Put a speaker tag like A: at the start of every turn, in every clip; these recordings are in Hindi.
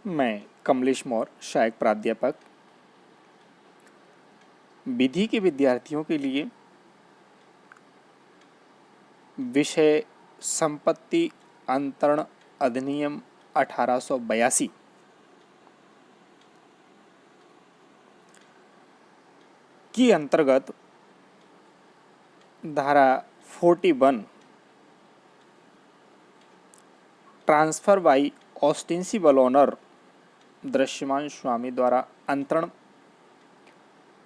A: मैं कमलेश मौर्य, सहायक प्राध्यापक, विधि के विद्यार्थियों के लिए विषय संपत्ति अंतरण अधिनियम 1882 की अंतर्गत धारा 41 ट्रांसफर बाई ऑस्टेंसिबल ओनर दृश्यमान स्वामी द्वारा अंतरण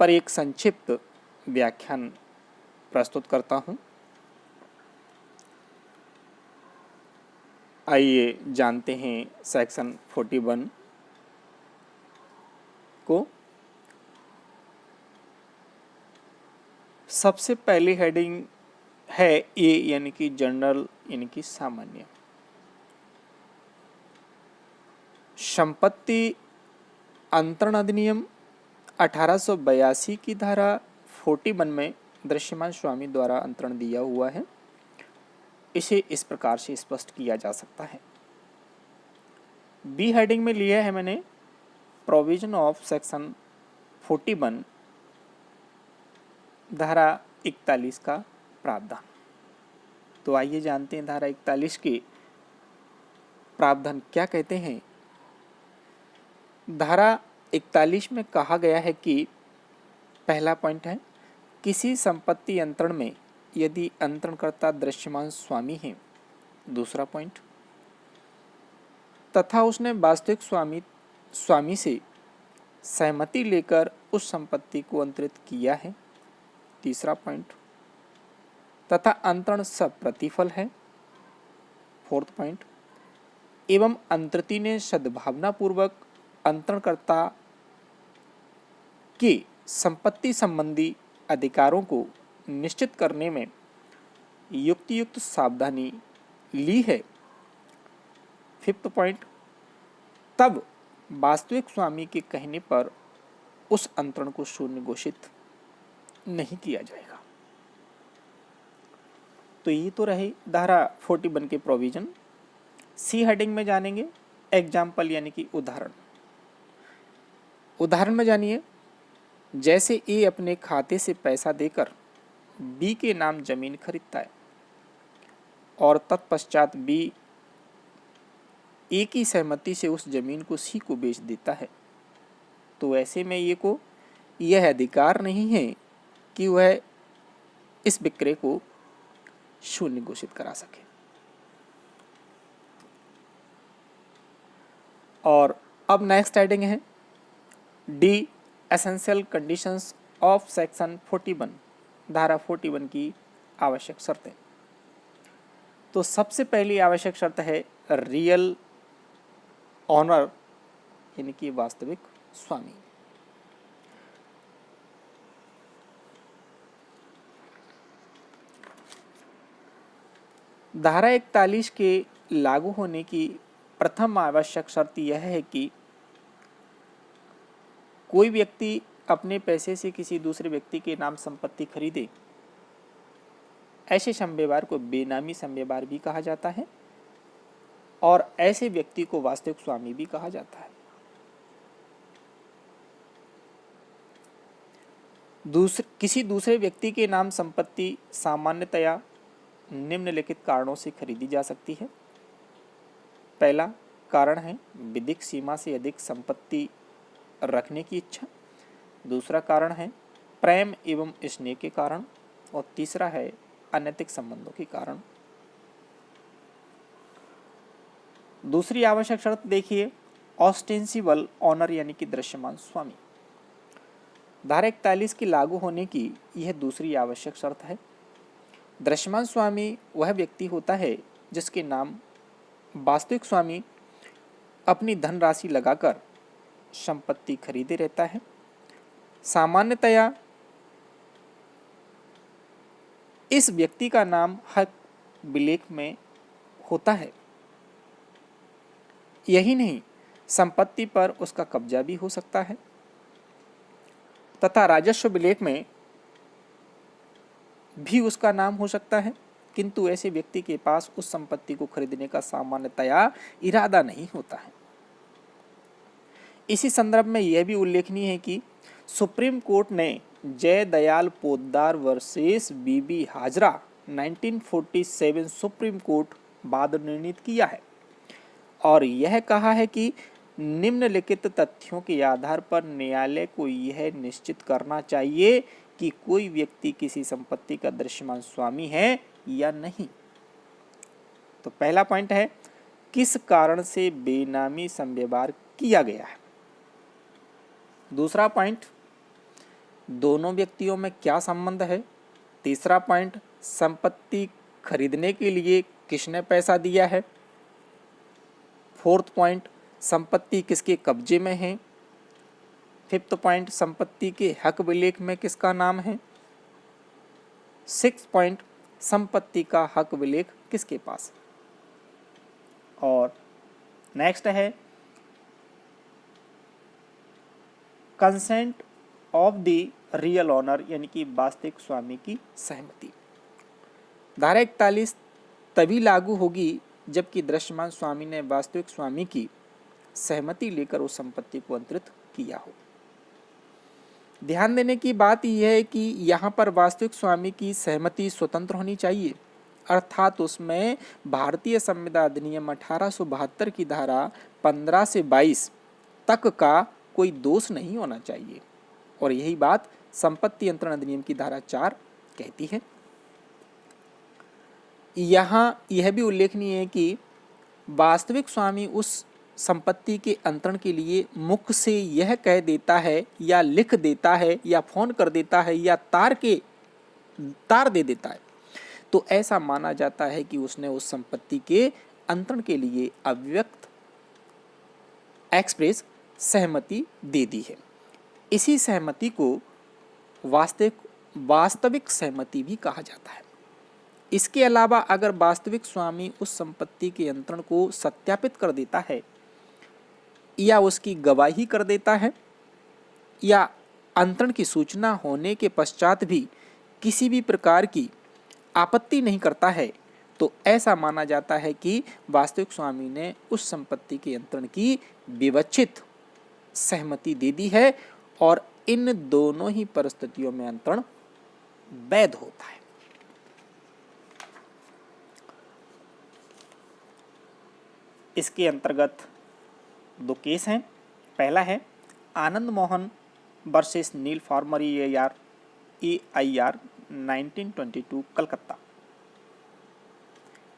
A: पर एक संक्षिप्त व्याख्यान प्रस्तुत करता हूं। आइए जानते हैं सेक्शन 41 को। सबसे पहली हेडिंग है ए यानी कि जनरल यानी कि सामान्य। संपत्ति अंतरण अधिनियम 1882 की धारा 41 में दृश्यमान स्वामी द्वारा अंतरण दिया हुआ है। इसे इस प्रकार से स्पष्ट किया जा सकता है। बी हेडिंग में लिया है मैंने प्रोविजन ऑफ सेक्शन 41 धारा 41 का प्रावधान। तो आइए जानते हैं धारा 41 के प्रावधान क्या कहते हैं। धारा 41 में कहा गया है कि पहला पॉइंट है, किसी संपत्ति अंतरण में यदि अंतरणकर्ता दृश्यमान स्वामी है। दूसरा पॉइंट, तथा उसने वास्तविक स्वामी से सहमति लेकर उस संपत्ति को अंतरित किया है। तीसरा पॉइंट, तथा अंतरण सप्रतिफल है। फोर्थ पॉइंट, एवं अंतरिती ने सद्भावना पूर्वक अंतरणकर्ता के संपत्ति संबंधी अधिकारों को निश्चित करने में युक्त सावधानी ली है। फिफ्थ पॉइंट, तब वास्तविक स्वामी के कहने पर उस अंतरण को शून्य घोषित नहीं किया जाएगा। तो ये तो रहे धारा 41 के प्रोविजन। सी हेडिंग में जानेंगे एग्जाम्पल यानी कि उदाहरण। उदाहरण में जानिए, जैसे ए अपने खाते से पैसा देकर बी के नाम जमीन खरीदता है और तत्पश्चात बी ए की सहमति से उस जमीन को सी को बेच देता है, तो ऐसे में ए को यह अधिकार नहीं है कि वह इस विक्रय को शून्य घोषित करा सके। और अब नेक्स्ट हेडिंग है D essential conditions of section 41 धारा 41 की आवश्यक शर्तें। तो सबसे पहली आवश्यक शर्त है रियल ऑनर यानी कि वास्तविक स्वामी। धारा 41 के लागू होने की प्रथम आवश्यक शर्त यह है कि कोई व्यक्ति अपने पैसे से किसी दूसरे व्यक्ति के नाम संपत्ति खरीदे। ऐसे संव्यवहार को बेनामी संव्यवहार भी कहा जाता है और ऐसे व्यक्ति को वास्तविक स्वामी भी कहा जाता है। किसी दूसरे व्यक्ति के नाम संपत्ति सामान्यतया निम्नलिखित कारणों से खरीदी जा सकती है। पहला कारण है विधिक सीमा से अधिक संपत्ति रखने की इच्छा। दूसरा कारण है प्रेम एवं स्नेह के कारण और तीसरा है अनैतिक संबंधों के कारण। दूसरी आवश्यक शर्त देखिए ऑस्टेंसिबल ऑनर यानी कि दृश्यमान स्वामी। धारा 41 की लागू होने की यह दूसरी आवश्यक शर्त है। दृश्यमान स्वामी वह व्यक्ति होता है जिसके नाम वास्तविक स्वामी अपनी धनराशि लगाकर संपत्ति खरीदे रहता है। सामान्यतया इस व्यक्ति का नाम हक विलेख में होता है। यही नहीं, संपत्ति पर उसका कब्जा भी हो सकता है तथा राजस्व विलेख में भी उसका नाम हो सकता है, किंतु ऐसे व्यक्ति के पास उस संपत्ति को खरीदने का सामान्यतया इरादा नहीं होता है। इसी संदर्भ में यह भी उल्लेखनीय है कि सुप्रीम कोर्ट ने जय दयाल पोद्दार वर्सेस बीबी हाजरा 1947 सुप्रीम कोर्ट बाद निर्णित किया है और यह कहा है कि निम्नलिखित तथ्यों के आधार पर न्यायालय को यह निश्चित करना चाहिए कि कोई व्यक्ति किसी संपत्ति का दृश्यमान स्वामी है या नहीं। तो पहला पॉइंट है, किस कारण से बेनामी संव्यवहार किया गया है। दूसरा पॉइंट, दोनों व्यक्तियों में क्या संबंध है। तीसरा पॉइंट, संपत्ति खरीदने के लिए किसने पैसा दिया है। फोर्थ पॉइंट, संपत्ति किसके कब्जे में है। फिफ्थ पॉइंट, संपत्ति के हक विलेख में किसका नाम है। सिक्स्थ पॉइंट, संपत्ति का हक विलेख किसके पास है। और नेक्स्ट है consent of the real owner यानी कि वास्तविक स्वामी की सहमति। धारा 41 तभी लागू होगी जबकि दृश्यमान स्वामी ने वास्तविक स्वामी की सहमति लेकर उस संपत्ति को अंतरित किया हो। ध्यान देने की बात यह है कि यहाँ पर वास्तविक स्वामी की सहमति स्वतंत्र होनी चाहिए, अर्थात उसमें भारतीय संविधान अधिनियम 1872 की धारा 15 से 22 तक का कोई दोष नहीं होना चाहिए और यही बात संपत्ति अंतरण अधिनियम की धारा 4 कहती है। यहाँ यह भी उल्लेखनीय है कि वास्तविक स्वामी उस संपत्ति के अंतरण के लिए मुख से यह कह देता है या लिख देता है या फोन कर देता है या तार दे देता है तो ऐसा माना जाता है कि उसने उस संपत्ति के अंतरण के लिए अव्यक्त एक्सप्रेस सहमति दे दी है। इसी सहमति को वास्तविक सहमति भी कहा जाता है। इसके अलावा अगर वास्तविक स्वामी उस संपत्ति के अंतरण को सत्यापित कर देता है या उसकी गवाही कर देता है या अंतरण की सूचना होने के पश्चात भी किसी भी प्रकार की आपत्ति नहीं करता है तो ऐसा माना जाता है कि वास्तविक स्वामी ने उस संपत्ति के अंतरण की विवक्षित सहमति दे दी है और इन दोनों ही परिस्थितियों में अंतरण वैध होता है। इसके अंतर्गत दो केस हैं। पहला है आनंद मोहन वर्सेस नील फार्मर EIR 1922 कलकत्ता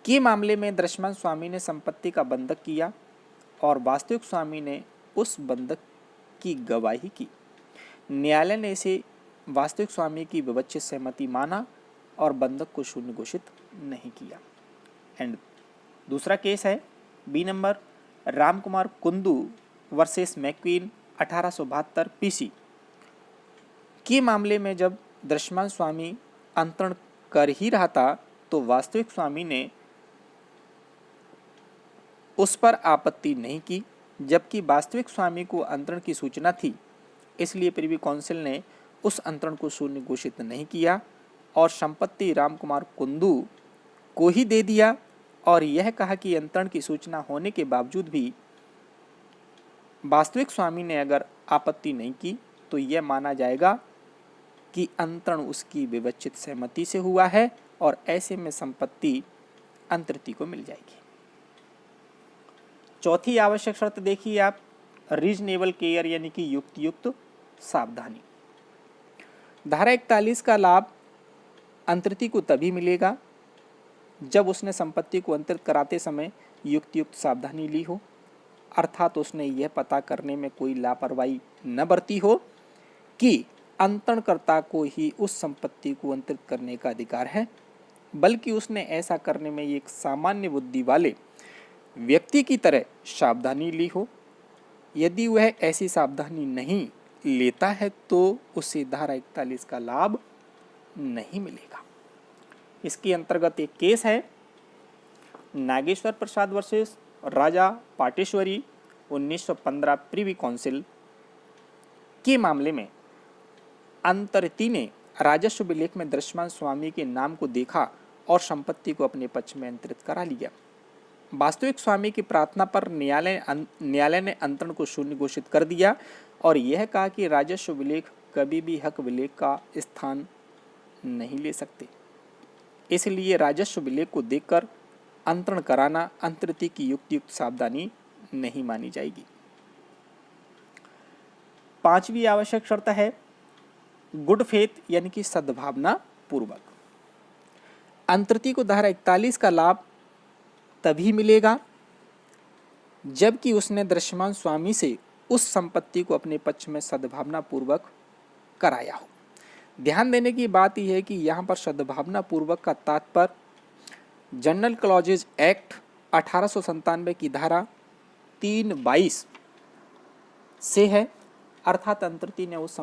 A: के मामले में दृश्यमान स्वामी ने संपत्ति का बंधक किया और वास्तविक स्वामी ने उस बंधक की गवाही की। न्यायालय ने इसे वास्तविक स्वामी की विवक्षित सहमति माना और बंधक को शून्य घोषित नहीं किया। एंड दूसरा केस है B number Ramkumar Kundu versus McQueen 1872 PC के मामले में जब दृश्यमान स्वामी अंतरण कर ही रहा था तो वास्तविक स्वामी ने उस पर आपत्ति नहीं की, जबकि वास्तविक स्वामी को अंतरण की सूचना थी, इसलिए प्रिवी काउंसिल ने उस अंतरण को शून्य घोषित नहीं किया और संपत्ति रामकुमार कुंदू को ही दे दिया और यह कहा कि अंतरण की सूचना होने के बावजूद भी वास्तविक स्वामी ने अगर आपत्ति नहीं की तो यह माना जाएगा कि अंतरण उसकी विवक्षित सहमति से हुआ है और ऐसे में संपत्ति अंतरित को मिल जाएगी। चौथी आवश्यक शर्त देखिए आप, रीजनेबल केयर यानी कि युक्त सावधानी। धारा 41 का लाभ अंतरित को तभी मिलेगा जब उसने संपत्ति को अंतरित कराते समय युक्त सावधानी ली हो, अर्थात उसने यह पता करने में कोई लापरवाही न बरती हो कि अंतरणकर्ता को ही उस संपत्ति को अंतरित करने का अधिकार है, बल्कि उसने ऐसा करने में एक सामान्य बुद्धि वाले व्यक्ति की तरह सावधानी ली हो। यदि वह ऐसी सावधानी नहीं लेता है तो उसे धारा 41 का लाभ नहीं मिलेगा। इसके अंतर्गत एक केस है नागेश्वर प्रसाद वर्सेस राजा पाटेश्वरी 1915 प्रिवी काउंसिल के मामले में अंतरिती ने राजस्व विलेख में दृश्यमान स्वामी के नाम को देखा और संपत्ति को अपने पक्ष में अंतरित करा लिया। वास्तविक स्वामी की प्रार्थना पर न्यायालय ने अंतरण को शून्य घोषित कर दिया और यह कहा कि राजस्व विलेख कभी भी हक विलेख का स्थान नहीं ले सकते। इसलिए राजस्व विलेख को देखकर अंतरण कराना अंतर्ति की युक्त सावधानी नहीं मानी जाएगी। पांचवी आवश्यक शर्त है गुड फेथ यानी कि सद्भावना पूर्वक। अंतर्ति को धारा 41 का लाभ तभी मिलेगा जबकि उसने दृश्यमान स्वामी से उस संपत्ति को अपने पक्ष में सद्भावना पूर्वक कराया हो। ध्यान देने की बात यह है कि यहाँ पर सद्भावना पूर्वक का तात्पर्य जनरल क्लॉजेज एक्ट 1897 की धारा 322 से है, अर्थात अंतर्ति ने उस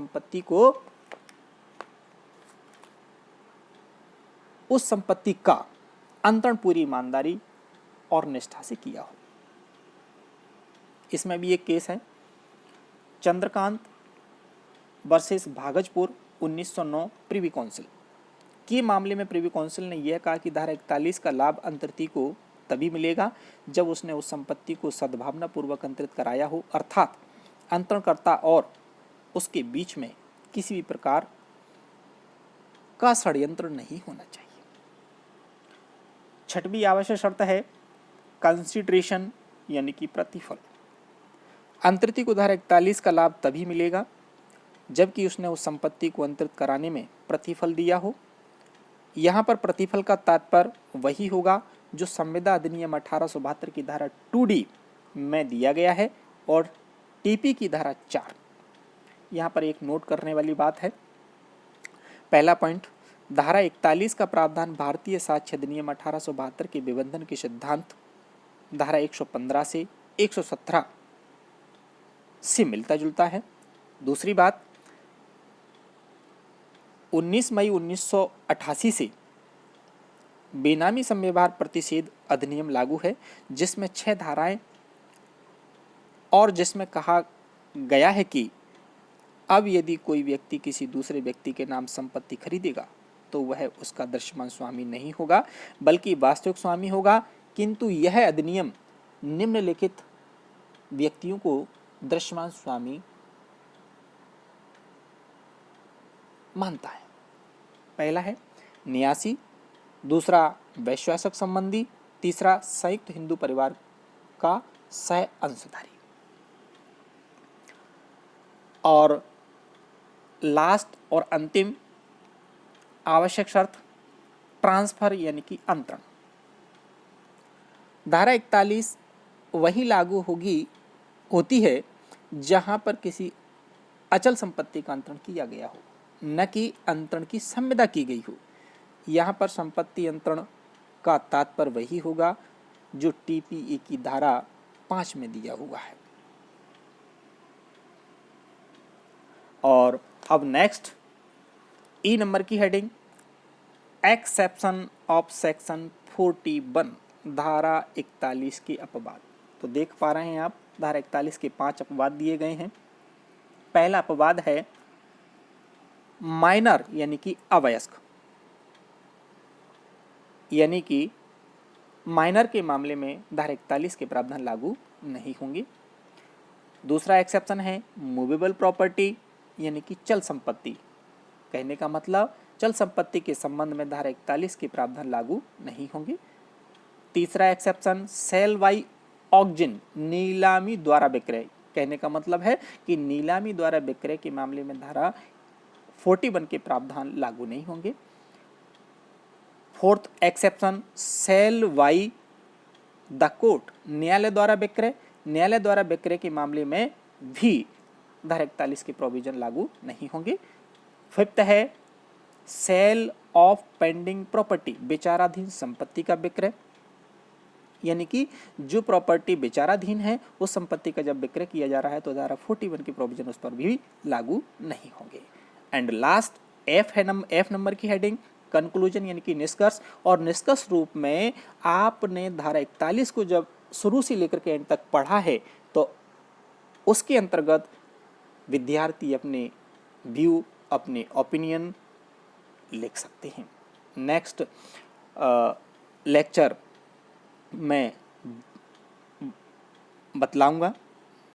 A: संपत्ति का अंतरण पूरी ईमानदारी और निष्ठा से किया हो। इसमें भी एक केस है चंद्रकांत वर्सेस भागजपुर 1909 प्रिवी काउंसिल के मामले में प्रिवी काउंसिल ने यह कहा कि धारा 41 का लाभ अंतर्ति को तभी मिलेगा जब उसने उस संपत्ति को सद्भावना पूर्वक अंतरित कराया हो, अर्थात अंतरणकर्ता और उसके बीच में किसी भी प्रकार का षड्यंत्र नहीं होना चाहिए। छठवीं आवश्यक शर्त है कंसिडरेशन यानी कि प्रतिफल। अंतर्ति को धारा 41 का लाभ तभी मिलेगा जबकि उसने उस संपत्ति को अंतरित कराने में प्रतिफल दिया हो। यहाँ पर प्रतिफल का तात्पर्य वही होगा जो संविदा अधिनियम 1872 की धारा 2D में दिया गया है और टीपी की धारा 4। यहाँ पर एक नोट करने वाली बात है। पहला पॉइंट, धारा 41 का प्रावधान भारतीय साक्ष्य अधिनियम 1872 के विबंधन के सिद्धांत धारा 115 से 117 से मिलता जुलता है। दूसरी बात, 19 मई 1988 से बेनामी संव्यवहार प्रतिषेध अधिनियम लागू है जिसमें 6 धाराएं और जिसमें कहा गया है कि अब यदि कोई व्यक्ति किसी दूसरे व्यक्ति के नाम संपत्ति खरीदेगा तो वह उसका दृश्यमान स्वामी नहीं होगा बल्कि वास्तविक स्वामी होगा, किंतु यह अधिनियम निम्नलिखित व्यक्तियों को दृश्यमान स्वामी मानता है। पहला है न्यासी, दूसरा वैश्वासक संबंधी, तीसरा संयुक्त हिंदू परिवार का सह अंशधारी और लास्ट और अंतिम आवश्यक शर्त ट्रांसफर यानी कि अंतरण। धारा 41 वही लागू होती है जहां पर किसी अचल संपत्ति का अंतरण किया गया हो, न कि अंतरण की संविदा की गई हो। यहाँ पर संपत्ति अंतरण का तात्पर्य वही होगा जो टीपीए की धारा 5 में दिया हुआ है। और अब नेक्स्ट ई नंबर की हेडिंग, एक्सेप्शन ऑफ सेक्शन 41 धारा 41 के अपवाद। तो देख पा रहे हैं आप धारा 41 के 5 अपवाद दिए गए हैं। पहला अपवाद है माइनर यानी कि अवयस्क, यानी कि माइनर के मामले में धारा 41 के प्रावधान लागू नहीं होंगे। दूसरा एक्सेप्शन है मूवेबल प्रॉपर्टी यानी कि चल संपत्ति। कहने का मतलब चल संपत्ति के संबंध में धारा 41 के प्रावधान लागू नहीं होंगे। तीसरा एक्सेप्शन सेल बाय ऑक्शन, नीलामी द्वारा विक्रय। कहने का मतलब है कि नीलामी द्वारा विक्रय के मामले में धारा 41 के प्रावधान लागू नहीं होंगे। Fourth exception sale by the court, न्यायालय द्वारा विक्रय। न्यायालय द्वारा विक्रय के मामले में भी धारा 41 के प्रोविजन लागू नहीं होंगे। फिफ्थ है सेल ऑफ पेंडिंग प्रॉपर्टी, विचाराधीन संपत्ति का विक्रय, यानी कि जो प्रॉपर्टी विचाराधीन है उस संपत्ति का जब विक्रय किया जा रहा है तो धारा 41 के प्रोविजन उस पर भी लागू नहीं होंगे। एंड लास्ट एफ नंबर की हेडिंग कंक्लूजन यानी कि निष्कर्ष। और निष्कर्ष रूप में आपने धारा 41 को जब शुरू से लेकर के एंड तक पढ़ा है तो उसके अंतर्गत विद्यार्थी अपने व्यू, अपने ओपिनियन लिख सकते हैं। नेक्स्ट लेक्चर में बतलाऊंगा।